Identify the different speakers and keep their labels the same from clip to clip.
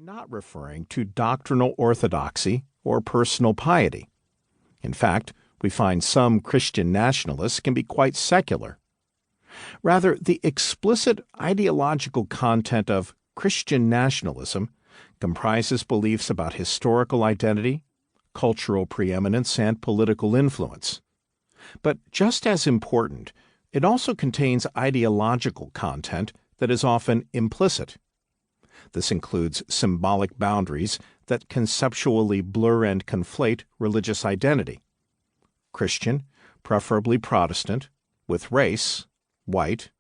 Speaker 1: not referring to doctrinal orthodoxy or personal piety. In fact, we find some Christian nationalists can be quite secular. Rather, the explicit ideological content of Christian nationalism comprises beliefs about historical identity, cultural preeminence, and political influence. But just as important, it also contains ideological content that is often implicit. This includes symbolic boundaries that conceptually blur and conflate religious identity. Christian, preferably Protestant, with race, white,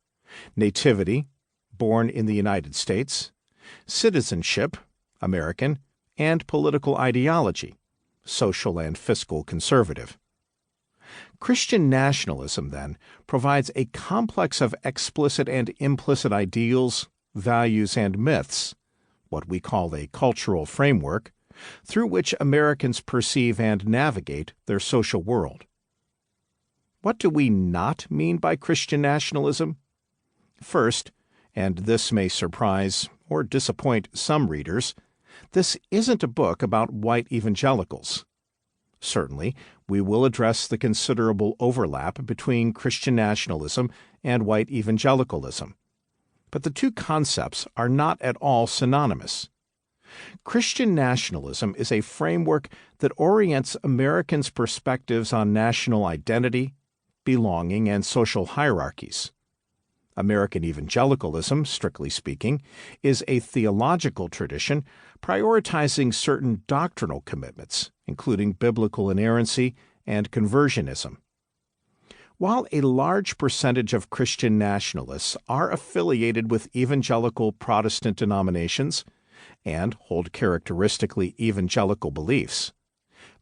Speaker 1: nativity, born in the United States, citizenship, American, and political ideology, social and fiscal conservative. Christian nationalism, then, provides a complex of explicit and implicit ideals, values, and myths, what we call a cultural framework, through which Americans perceive and navigate their social world. What do we not mean by Christian nationalism? First, and this may surprise or disappoint some readers, this isn't a book about white evangelicals. Certainly, we will address the considerable overlap between Christian nationalism and white evangelicalism. But the two concepts are not at all synonymous. Christian nationalism is a framework that orients Americans' perspectives on national identity, belonging, and social hierarchies. American evangelicalism, strictly speaking, is a theological tradition prioritizing certain doctrinal commitments, including biblical inerrancy and conversionism. While a large percentage of Christian nationalists are affiliated with evangelical Protestant denominations and hold characteristically evangelical beliefs,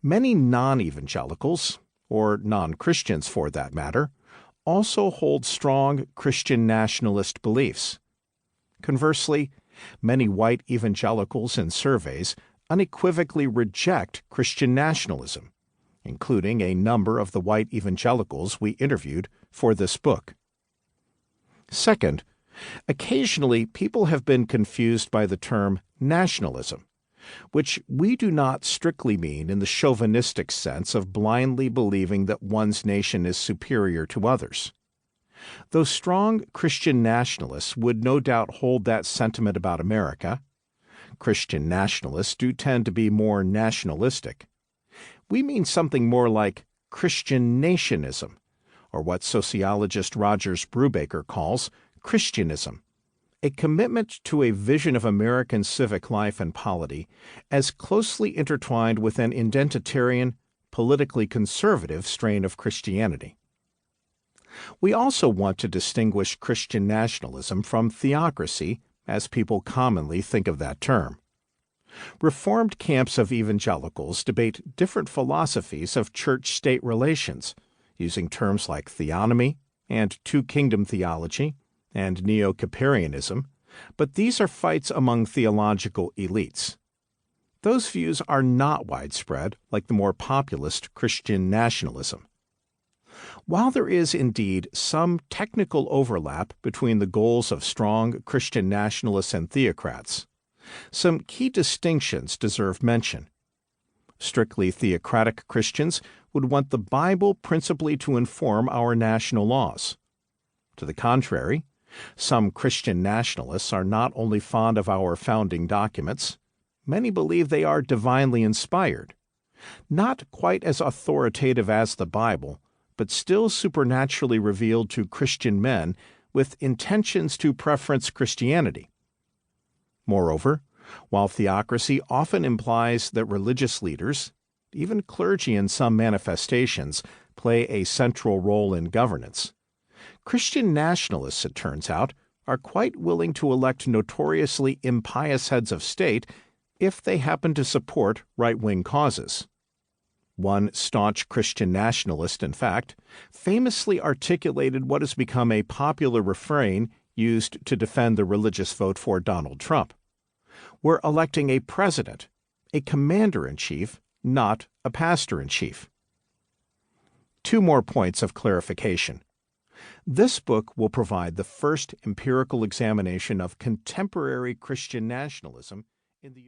Speaker 1: many non-evangelicals, or non-Christians for that matter, also hold strong Christian nationalist beliefs. Conversely, many white evangelicals in surveys unequivocally reject Christian nationalism, including a number of the white evangelicals we interviewed for this book. Second, occasionally people have been confused by the term nationalism, which we do not strictly mean in the chauvinistic sense of blindly believing that one's nation is superior to others. Though strong Christian nationalists would no doubt hold that sentiment about America, Christian nationalists do tend to be more nationalistic. We mean something more like Christian nationism, or what sociologist Rogers Brubaker calls Christianism, a commitment to a vision of American civic life and polity as closely intertwined with an identitarian, politically conservative strain of Christianity. We also want to distinguish Christian nationalism from theocracy, as people commonly think of that term. Reformed camps of evangelicals debate different philosophies of church-state relations, using terms like theonomy and two-kingdom theology and neo-Caparianism, but these are fights among theological elites. Those views are not widespread like the more populist Christian nationalism. While there is indeed some technical overlap between the goals of strong Christian nationalists and theocrats, some key distinctions deserve mention. Strictly theocratic Christians would want the Bible principally to inform our national laws. To the contrary, some Christian nationalists are not only fond of our founding documents, many believe they are divinely inspired, not quite as authoritative as the Bible, but still supernaturally revealed to Christian men with intentions to preference Christianity. Moreover, while theocracy often implies that religious leaders, even clergy in some manifestations, play a central role in governance, Christian nationalists, it turns out, are quite willing to elect notoriously impious heads of state if they happen to support right-wing causes. One staunch Christian nationalist, in fact, famously articulated what has become a popular refrain used to defend the religious vote for Donald Trump. We're electing a president, a commander-in-chief, not a pastor-in-chief. Two more points of clarification. This book will provide the first empirical examination of contemporary Christian nationalism in the